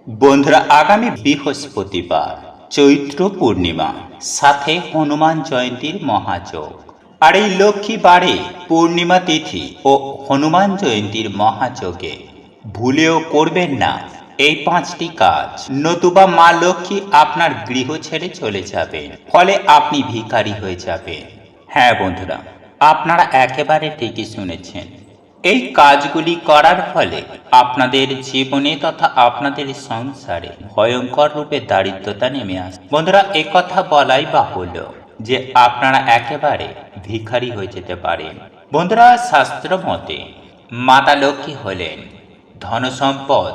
বন্ধুরা, আগামী বৃহস্পতিবার চৈত্র পূর্ণিমা, সাথে হনুমান জয়ন্তীর মহাযোগ। আর এই লক্ষ্মীবারে পূর্ণিমা তিথি ও হনুমান জয়ন্তীর মহাযোগে ভুলেও করবেন না এই 5টি কাজ, নতুবা মা লক্ষ্মী আপনার গৃহ ছেড়ে চলে যাবেন, ফলে আপনি ভিখারি হয়ে যাবেন। হ্যাঁ বন্ধুরা, আপনারা একেবারে ঠিকই শুনেছেন। এই কাজগুলি করার ফলে আপনাদের জীবনে তথা আপনাদের সংসারে ভয়ঙ্কর রূপে দারিদ্রতা নেমে আসে। বন্ধুরা, একথা বলাই বাহুল্য যে আপনারা একেবারে ভিখারি হয়ে যেতে পারেন। বন্ধুরা, শাস্ত্র মতে মাতা লক্ষ্মী হলেন ধনসম্পদ,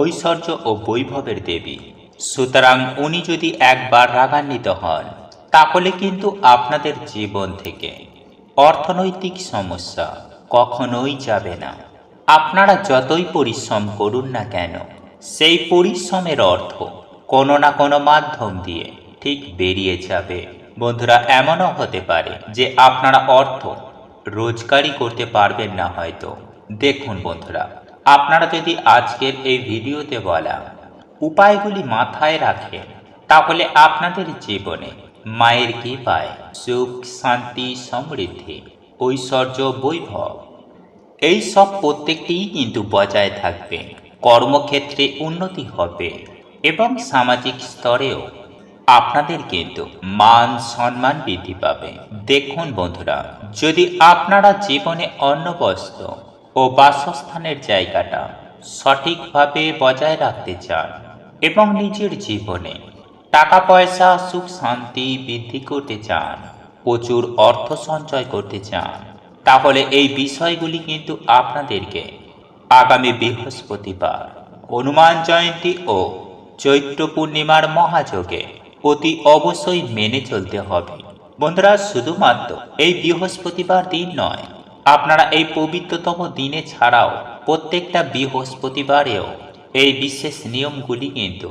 ঐশ্বর্য ও বৈভবের দেবী। সুতরাং উনি যদি একবার রাগান্বিত হন, তাহলে কিন্তু আপনাদের জীবন থেকে অর্থনৈতিক সমস্যা কখনোই যাবে না। আপনারা যতই পরিশ্রম করুন না কেন, সেই পরিশ্রমের অর্থ কোনো না কোনো মাধ্যম দিয়ে ঠিক বেরিয়ে যাবে। বন্ধুরা, এমনও হতে পারে যে আপনারা অর্থ রোজগারই করতে পারবেন না হয়তো। দেখুন বন্ধুরা, আপনারা যদি আজকের এই ভিডিওতে বলা উপায়গুলি মাথায় রাখেন, তাহলে আপনাদের জীবনে মায়ের কৃপায় সুখ, শান্তি, সমৃদ্ধি, ঐশ্বর্য, বৈভব এই সব প্রত্যেকটিই কিন্তু বজায় থাকবে। কর্মক্ষেত্রে উন্নতি হবে এবং সামাজিক স্তরেও আপনাদের কিন্তু মান সম্মান বৃদ্ধি পাবে। দেখুন বন্ধুরা, যদি আপনারা জীবনে অন্ন, বস্ত্র ও বাসস্থানের জায়গাটা সঠিকভাবে বজায় রাখতে চান এবং নিজের জীবনে টাকা পয়সা, সুখ শান্তি বৃদ্ধি করতে চান, প্রচুর অর্থ সঞ্চয় করতে চান, তাহলে এই বিষয়গুলি কিন্তু আপনাদেরকে আগামী বৃহস্পতিবার, হনুমান জয়ন্তী ও চৈত্র পূর্ণিমার মহাযোগে অতি অবশ্যই মেনে চলতে হবে। বন্ধুরা, শুধুমাত্র এই বৃহস্পতিবার দিন নয়, আপনারা এই পবিত্রতম দিনে ছাড়াও প্রত্যেকটা বৃহস্পতিবারেও এই বিশেষ নিয়মগুলি কিন্তু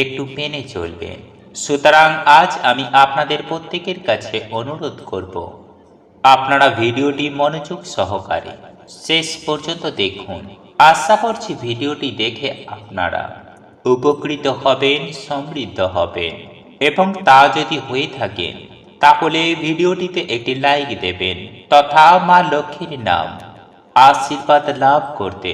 একটু মেনে চলবেন। সুতরাং আজ আমি আপনাদের প্রত্যেকের কাছে অনুরোধ করব, আপনারা ভিডিওটি মনোযোগ সহকারে শেষ পর্যন্ত দেখুন। আশা করছি ভিডিওটি দেখে আপনারা উপকৃত হবেন, সমৃদ্ধ হবেন, এবং তা যদি হয়ে থাকেন তাহলে ভিডিওটিতে একটি লাইক দেবেন তথা মা লক্ষ্মীর নাম আশীর্বাদ লাভ করতে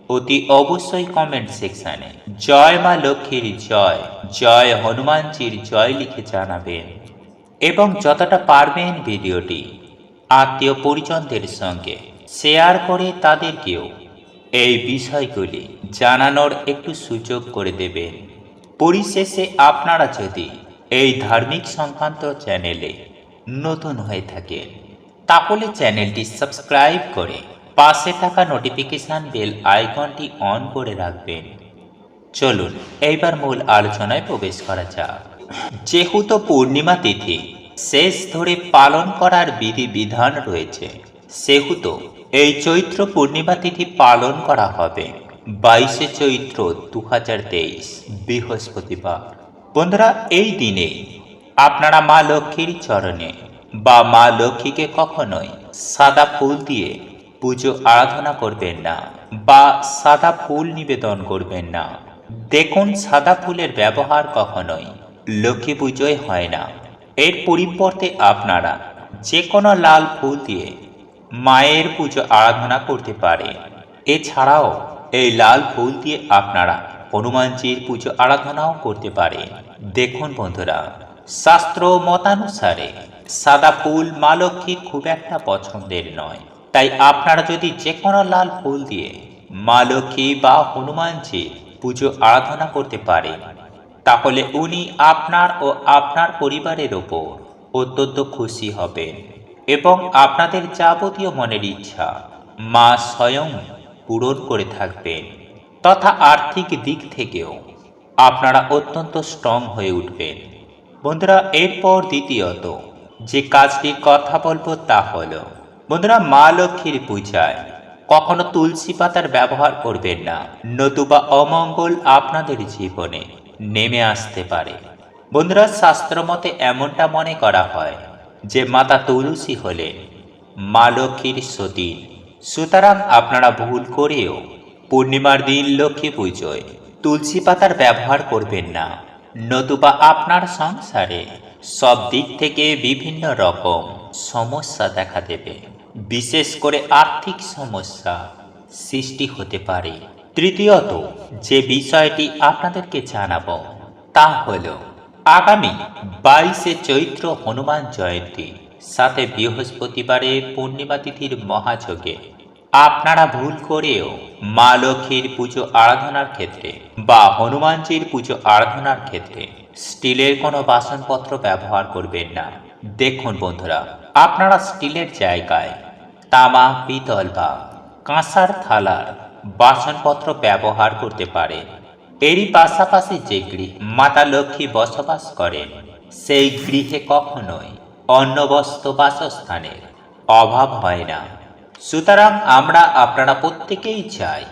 অতি অবশ্যই কমেন্ট সেকশানে জয় মা লক্ষ্মীর জয়, জয় হনুমানজির জয় লিখে জানাবেন। এবং যতটা পারবেন ভিডিওটি আত্মীয় পরিজনদের সঙ্গে শেয়ার করে তাদেরকেও এই বিষয়গুলি জানানোর একটু সুযোগ করে দেবেন। পরিশেষে আপনারা যদি এই ধার্মিক সংক্রান্ত চ্যানেলে নতুন হয়ে থাকেন, তাহলে চ্যানেলটি সাবস্ক্রাইব করে পাশে থাকা নোটিফিকেশন বেল আইকনটি অন করে রাখবেন। চলুন এইবার মূল আলোচনায় প্রবেশ করা যাক। যেহেতু পূর্ণিমা তিথি শেষ ধরে পালন করার বিধিবিধান রয়েছে, সেহেতু এই চৈত্র পূর্ণিমা তিথি পালন করা হবে 22শে চৈত্র 2023 বৃহস্পতিবার। বন্ধুরা, এই দিনে আপনারা মা লক্ষ্মীর চরণে বা মা লক্ষ্মীকে কখনোই সাদা ফুল দিয়ে পুজো আরাধনা করবেন না বা সাদা ফুল নিবেদন করবেন না। দেখুন, সাদা ফুলের ব্যবহার কখনোই লক্ষ্মী পুজোয় হয় না। এর পরিবর্তে আপনারা যে কোনো লাল ফুল দিয়ে মায়ের পুজো আরাধনা করতে পারেন। এছাড়াও এই লাল ফুল দিয়ে আপনারা হনুমানজির পুজো আরাধনাও করতে পারেন। দেখুন বন্ধুরা, শাস্ত্র মতানুসারে সাদা ফুল মা লক্ষ্মীর খুব একটা পছন্দের নয়, তাই আপনারা যদি যে কোনো লাল ফুল দিয়ে মা লক্ষ্মী বা হনুমানজির পুজো আরাধনা করতে পারেন, তাহলে উনি আপনার ও আপনার পরিবারের ওপর অত্যন্ত খুশি হবেন এবং আপনাদের যাবতীয় মনের ইচ্ছা মা স্বয়ং পূরণ করে থাকবেন, তথা আর্থিক দিক থেকেও আপনারা অত্যন্ত স্ট্রং হয়ে উঠবেন। বন্ধুরা, এরপর দ্বিতীয়ত যে কাজটির কথা বলবো তা হলো, বন্ধুরা, মা লক্ষ্মীর পূজায় কখনো তুলসী পাতার ব্যবহার করবেন না, নতুবা অমঙ্গল আপনাদের জীবনে নেমে আসতে পারে। বন্ধুরা, শাস্ত্র মতে এমনটা মনে করা হয় যে মাতা তুলসী হলেন মা লক্ষ্মীর সতী। সুতরাং আপনারা ভুল করেও পূর্ণিমার দিন লক্ষ্মী পুজোয় তুলসী পাতার ব্যবহার করবেন না, নতুবা আপনার সংসারে সব দিক থেকে বিভিন্ন রকম সমস্যা দেখা দেবে। বিশেষ করে আর্থিক সমস্যা সৃষ্টি হতে পারে। তৃতীয়ত যে বিষয়টি আপনাদেরকে জানাবো তা হলো আগামী 22শে চৈত্র হনুমান জয়ন্তী সাথে বৃহস্পতিবারে পূর্ণিমা তিথির মহাযোগে আপনারা ভুল করেও মা লক্ষ্মীর পুজো আরাধনার ক্ষেত্রে বা হনুমানজির পুজো আরাধনার ক্ষেত্রে স্টিলের কোনো বাসনপত্র ব্যবহার করবেন না। দেখুন বন্ধুরা, আপনারা স্টিলের জায়গায় তামা, পিতল বা কাঁসার থালার বাসনপত্র ব্যবহার করতে পারেন। এরই পাশাপাশি যে গৃহে মাতা লক্ষ্মী বসবাস করেন সেই গৃহে কখনোই অন্ন বস্ত্র বাসস্থানের অভাব হয় না। সুতরাং আমরা আপনারা প্রত্যেকেই চাই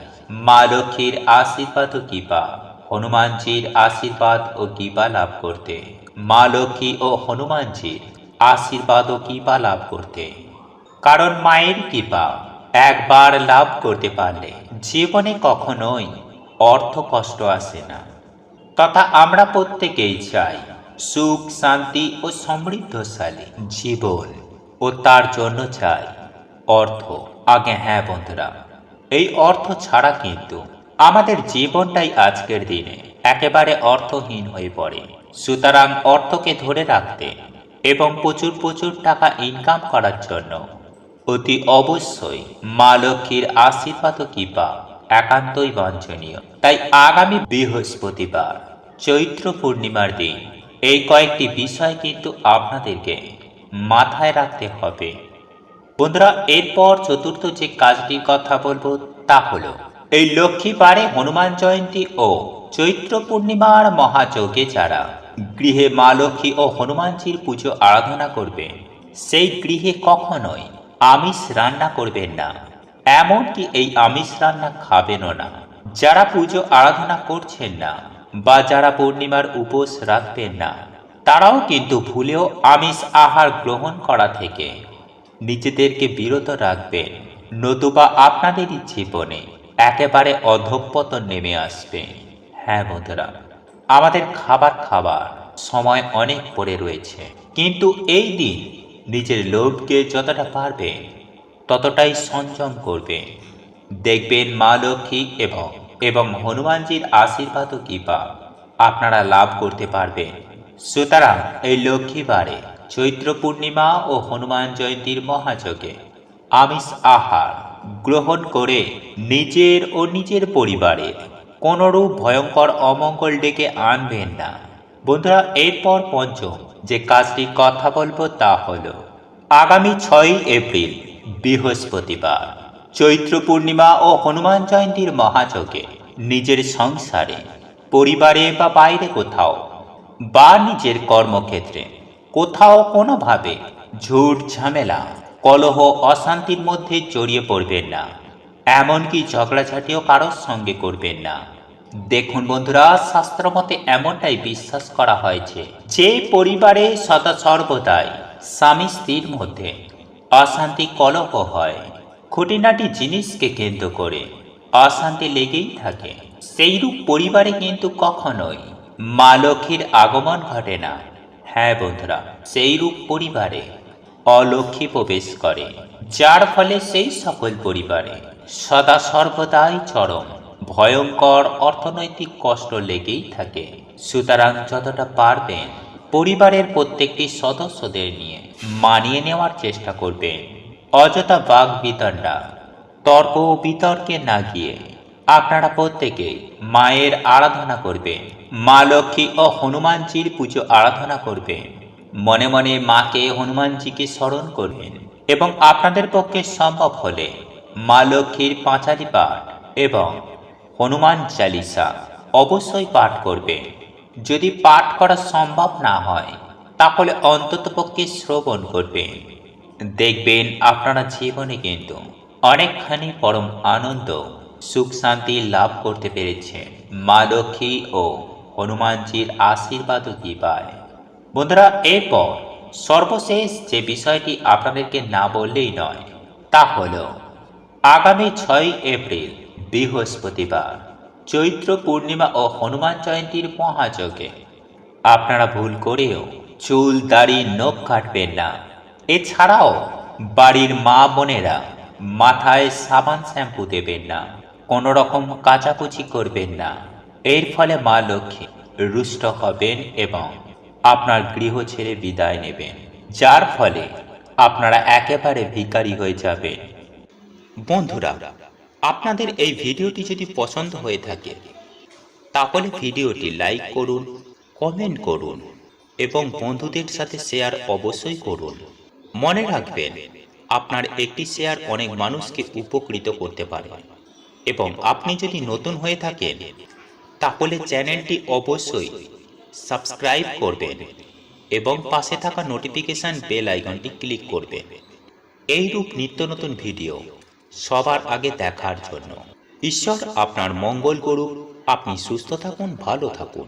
মা লক্ষ্মীর আশীর্বাদ ও কৃপা, হনুমানজির আশীর্বাদ ও কৃপা লাভ করতে, মা লক্ষ্মী ও হনুমানজির আশীর্বাদ ও কৃপা লাভ করতে। কারণ মায়ের কৃপা একবার লাভ করতে পারলে জীবনে কখনোই অর্থ কষ্ট আসে না। তথা আমরা প্রত্যেকেই চাই সুখ, শান্তি ও সমৃদ্ধশালী জীবন, ও তার জন্য চাই অর্থ। আগে হ্যাঁ বন্ধুরা, এই অর্থ ছাড়া কিন্তু আমাদের জীবনটাই আজকের দিনে একেবারে অর্থহীন হয়ে পড়ে। সুতরাং অর্থকে ধরে রাখতে এবং প্রচুর প্রচুর টাকা ইনকাম করার জন্য অতি অবশ্যই মা লক্ষ্মীর আশীর্বাদ ও কৃপা একান্তই বাঞ্ছনীয়। তাই আগামী বৃহস্পতিবার চৈত্র পূর্ণিমার দিন এই কয়েকটি বিষয় কিন্তু আপনাদেরকে মাথায় রাখতে হবে। বন্ধুরা, এরপর চতুর্থ যে কাজটির কথা বলবো তা হলো এই লক্ষ্মীবারে হনুমান জয়ন্তী ও চৈত্র পূর্ণিমার মহাযজ্ঞে যারা গৃহে মা লক্ষ্মী ও হনুমানজির পুজো আরাধনা করবেন সেই গৃহে কখনোই আমিষ রান্না করবেন না, এমনকি এই আমিষ রান্না খাবেনও না। যারা পুজো আরাধনা করছেন না বা যারা পূর্ণিমার উপোস রাখবেন না তারাও কিন্তু ভুলেও আমিষ আহার গ্রহণ করা থেকে নিজেদেরকে বিরত রাখবেন, নতুবা আপনাদেরই জীবনে একেবারে অধঃপতন নেমে আসবে। হ্যাঁ বন্ধুরা, আমাদের খাবার সময় অনেক পড়ে রয়েছে, কিন্তু এই দিন নিজের লোভকে যতটা পারবেন ততটাই সংযম করবেন। দেখবেন মা লক্ষ্মী এবং হনুমানজির আশীর্বাদ ও কৃপা আপনারা লাভ করতে পারবেন। সুতরাং এই লক্ষ্মীবারে চৈত্র পূর্ণিমা ও হনুমান জয়ন্তীর মহাযজ্ঞে আমিষ আহার গ্রহণ করে নিজের ও নিজের পরিবারের কোনরূপ ভয়ঙ্কর অমঙ্গল ডেকে আনবেন না। বন্ধুরা, এরপর পঞ্চম যে কাজটির কথা বলবো তা হলো আগামী 6ই এপ্রিল বৃহস্পতিবার চৈত্র পূর্ণিমা ও হনুমান জয়ন্তীর মহাযজ্ঞে নিজের সংসারে, পরিবারে বা বাইরে কোথাও বা নিজের কর্মক্ষেত্রে কোথাও কোনোভাবে ঝুট ঝামেলা, কলহ, অশান্তির মধ্যে জড়িয়ে পড়বেন না, এমনকি ঝগড়াঝাটিও কারোর সঙ্গে করবেন না। দেখুন বন্ধুরা, শাস্ত্রমতে এমনটাই বিশ্বাস করা হয়েছে যে পরিবারে সদা সর্বদাই স্বামী স্ত্রীর মধ্যে অশান্তি, কলহ হয়, খুঁটিনাটি জিনিসকে কেন্দ্র করে অশান্তি লেগেই থাকে, সেইরূপ পরিবারে কিন্তু কখনোই মা লক্ষ্মীর আগমন ঘটে না। হ্যাঁ বন্ধুরা, সেইরূপ পরিবারে অলক্ষ্মী প্রবেশ করে, যার ফলে সেই সকল পরিবারে সদা সর্বদাই চরম ভয়ঙ্কর অর্থনৈতিক কষ্ট লেগেই থাকে। সুতরাং যতটা পারবেন পরিবারের প্রত্যেকটি সদস্যদের নিয়ে মানিয়ে নেওয়ার চেষ্টা করবেন। অযথা বাগ বিতণ্ডা, তর্ক ও বিতর্কে না গিয়ে আপনারা প্রত্যেকেই মায়ের আরাধনা করবেন, মা লক্ষ্মী ও হনুমানজির পুজো আরাধনা করবেন। মনে মনে মাকে, হনুমানজিকে স্মরণ করবেন এবং আপনাদের পক্ষে সম্ভব হলে মা লক্ষ্মীর পাঁচালি পাঠ এবং হনুমান চালিসা অবশ্যই পাঠ করবেন। যদি পাঠ করা সম্ভব না হয় তাহলে অন্ততপক্ষে শ্রবণ করবেন। দেখবেন আপনারা জীবনে কিন্তু অনেকখানি পরম আনন্দ, সুখ, শান্তি লাভ করতে পেরেছে মা লক্ষ্মী ও হনুমানজির আশীর্বাদ ও কৃপায়। বন্ধুরা, এরপর সর্বশেষ যে বিষয়টি আপনাদেরকে না বললেই নয় তা হলো আগামী 6ই এপ্রিল বৃহস্পতিবার চৈত্র পূর্ণিমা ও হনুমান জয়ন্তীর মহাযজ্ঞে আপনারা ভুল করেও চুল দাড়ি নখ কাটবেন না। এছাড়াও বাড়ির মা বোনেরা মাথায় সাবান শ্যাম্পু দেবেন না, কোনো রকম কাচাকুচি করবেন না। এর ফলে মা লক্ষ্মী রুষ্ট হবেন এবং আপনার গৃহ ছেড়ে বিদায় নেবেন, যার ফলে আপনারা একেবারে ভিখারি হয়ে যাবেন। বন্ধুরা, আপনাদের এই ভিডিওটি যদি পছন্দ হয়ে থাকে তাহলে ভিডিওটি লাইক করুন, কমেন্ট করুন এবং বন্ধুদের সাথে শেয়ার অবশ্যই করুন। মনে রাখবেন, আপনার একটি শেয়ার অনেক মানুষকে উপকৃত করতে পারে। এবং আপনি যদি নতুন হয়ে থাকেন তাহলে চ্যানেলটি অবশ্যই সাবস্ক্রাইব করবেন এবং পাশে থাকা নোটিফিকেশন বেল আইকনটি ক্লিক করবেন এইরূপ নিত্য নতুন ভিডিও সবার আগে দেখার জন্য। ঈশ্বর আপনার মঙ্গল করুক। আপনি সুস্থ থাকুন, ভালো থাকুন।